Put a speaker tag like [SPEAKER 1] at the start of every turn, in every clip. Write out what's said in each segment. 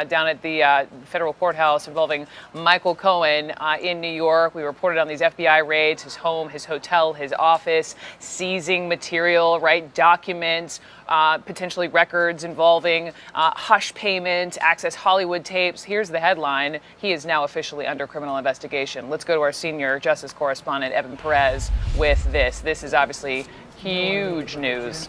[SPEAKER 1] Down at the federal courthouse involving Michael Cohen in New York. We reported on these FBI raids, his home, his hotel, his office, seizing material, right, documents, potentially records involving hush payments, Access Hollywood tapes. Here's the headline. He is now officially under criminal investigation. Let's go to our senior justice correspondent, Evan Perez, with this. This is obviously huge news.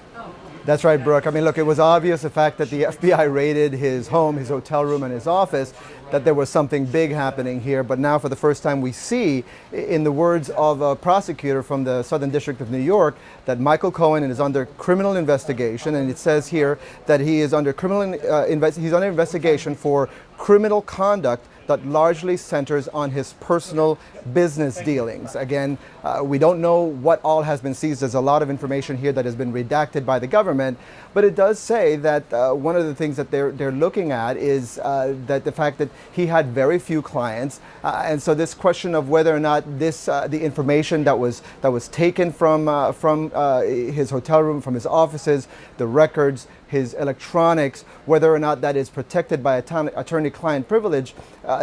[SPEAKER 2] That's right, Brooke. I mean, look, it was obvious the fact that the FBI raided his home, his hotel room, and his office, that there was something big happening here. But now, for the first time, we see, in the words of a prosecutor from the Southern District of New York, that Michael Cohen is under criminal investigation. And it says here that he is under he's under investigation for criminal conduct that largely centers on his personal business dealings. Again, we don't know what all has been seized. There's a lot of information here that has been redacted by the government, but it does say that one of the things that they're looking at is that the fact that he had very few clients, and so this question of whether or not the information that was taken from his hotel room, from his offices, the records, his electronics, whether or not that is protected by attorney-client privilege,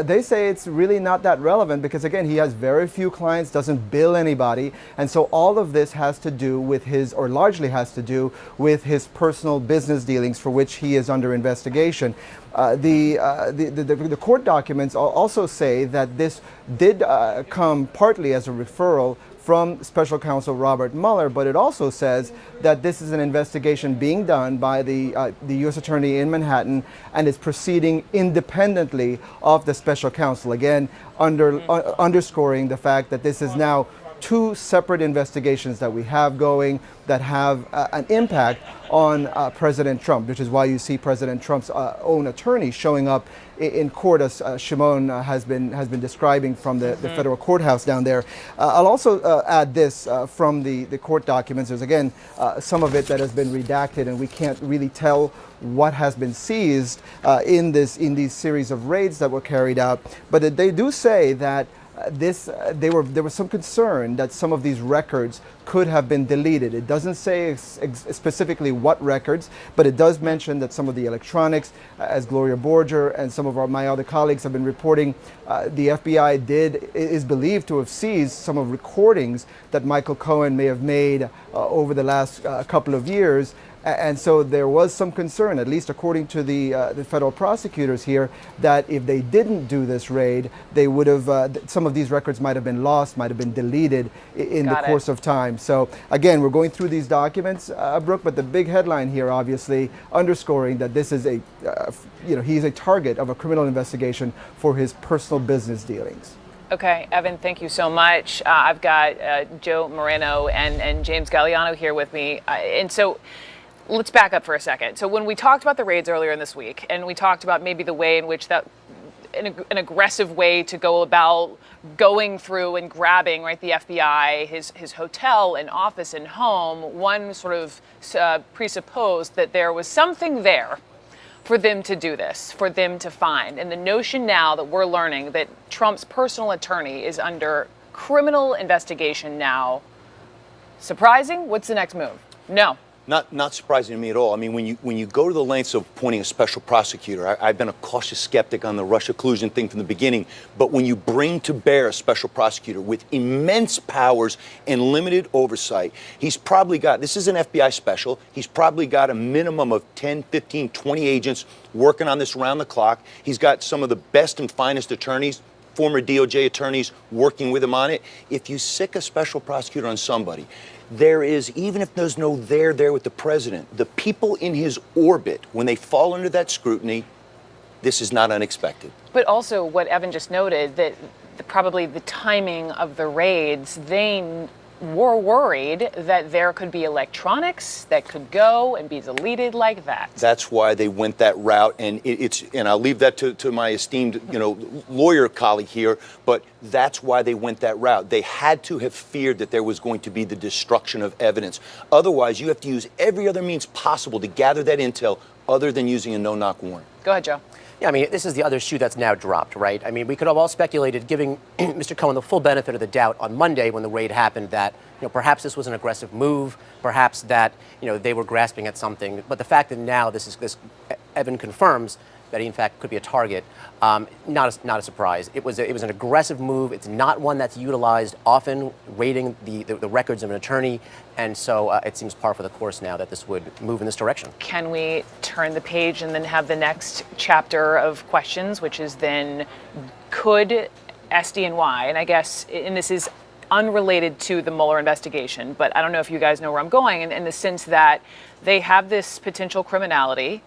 [SPEAKER 2] they say it's really not that relevant because, again, he has very few clients, doesn't bill anybody, and so all of this has to do with or largely has to do with his personal business dealings for which he is under investigation. The court documents also say that this did come partly as a referral from Special Counsel Robert Mueller, but it also says that this is an investigation being done by the U.S. Attorney in Manhattan and is proceeding independently of the Special Counsel. Again, underscoring the fact that this is now two separate investigations that we have going that have an impact on President Trump, which is why you see President Trump's own attorney showing up in court, as Shimon has been describing from the federal courthouse down there. I'll also add this from the court documents. There's, again, some of it that has been redacted, and we can't really tell what has been seized in these series of raids that were carried out. But they do say that there was some concern that some of these records could have been deleted. It doesn't say specifically what records, but it does mention that some of the electronics, as Gloria Borger and some of my other colleagues have been reporting, the FBI is believed to have seized some of recordings that Michael Cohen may have made over the last couple of years. And so there was some concern, at least according to the federal prosecutors here, that if they didn't do this raid, they would have, some of these records might have been lost, might have been deleted in the course of time. So again, we're going through these documents, Brooke, but the big headline here, obviously, underscoring that this is he's a target of a criminal investigation for his personal business dealings.
[SPEAKER 1] Okay, Evan, thank you so much. I've got Joe Moreno and James Galliano here with me. And so let's back up for a second. So when we talked about the raids earlier in this week, and we talked about maybe the way in which that an aggressive way to go about going through and grabbing, right, the FBI, his hotel and office and home, one sort of presupposed that there was something there for them to do this, for them to find. And the notion now that we're learning that Trump's personal attorney is under criminal investigation now, surprising? What's the next move? No.
[SPEAKER 3] Not surprising to me at all. I mean, when you go to the lengths of appointing a special prosecutor, I've been a cautious skeptic on the Russia collusion thing from the beginning, but when you bring to bear a special prosecutor with immense powers and limited oversight, he's probably got, this is an FBI special, he's probably got a minimum of 10, 15, 20 agents working on this around the clock. He's got some of the best and finest attorneys, former DOJ attorneys working with him on it. If you sick a special prosecutor on somebody, there is, even if there's no there with the president, the people in his orbit, when they fall under that scrutiny, this is not unexpected.
[SPEAKER 1] But also what Evan just noted, that probably the timing of the raids, they were worried that there could be electronics that could go and be deleted like that.
[SPEAKER 3] That's why they went that route, and and I'll leave that to my esteemed, lawyer colleague here, but that's why they went that route. They had to have feared that there was going to be the destruction of evidence. Otherwise, you have to use every other means possible to gather that intel other than using a no-knock warrant.
[SPEAKER 1] Go ahead, Joe.
[SPEAKER 4] Yeah, I mean, this is the other shoe that's now dropped, right? I mean, we could have all speculated, giving Mr. Cohen the full benefit of the doubt on Monday when the raid happened, that, perhaps this was an aggressive move, perhaps that, they were grasping at something. But the fact that now this Evan confirms that he in fact could be a target, not a surprise. It was an aggressive move. It's not one that's utilized often, raiding the records of an attorney, and so it seems par for the course now that this would move in this direction.
[SPEAKER 1] Can we turn the page and then have the next chapter of questions, which is then, could SDNY, and I guess, and this is unrelated to the Mueller investigation, but I don't know if you guys know where I'm going, in the sense that they have this potential criminality.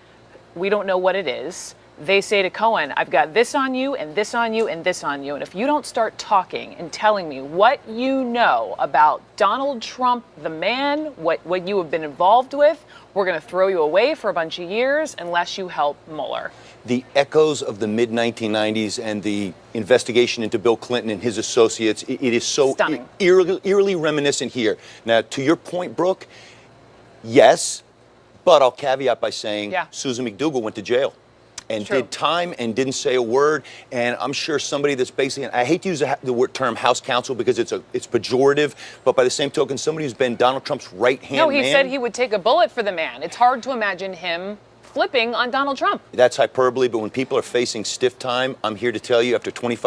[SPEAKER 1] We don't know what it is. They say to Cohen, I've got this on you and this on you and this on you. And if you don't start talking and telling me what you know about Donald Trump, the man, what you have been involved with, we're going to throw you away for a bunch of years unless you help Mueller.
[SPEAKER 3] The echoes of the mid-1990s and the investigation into Bill Clinton and his associates, it is so eerily reminiscent here. Now, to your point, Brooke, yes, but I'll caveat by saying Susan McDougal went to jail and did time and didn't say a word. And I'm sure somebody that's basically, I hate to use the term House counsel because it's pejorative, but by the same token, somebody who's been Donald Trump's right-hand man.
[SPEAKER 1] No, he said he would take a bullet for the man. It's hard to imagine him flipping on Donald Trump.
[SPEAKER 3] That's hyperbole, but when people are facing stiff time, I'm here to tell you after 25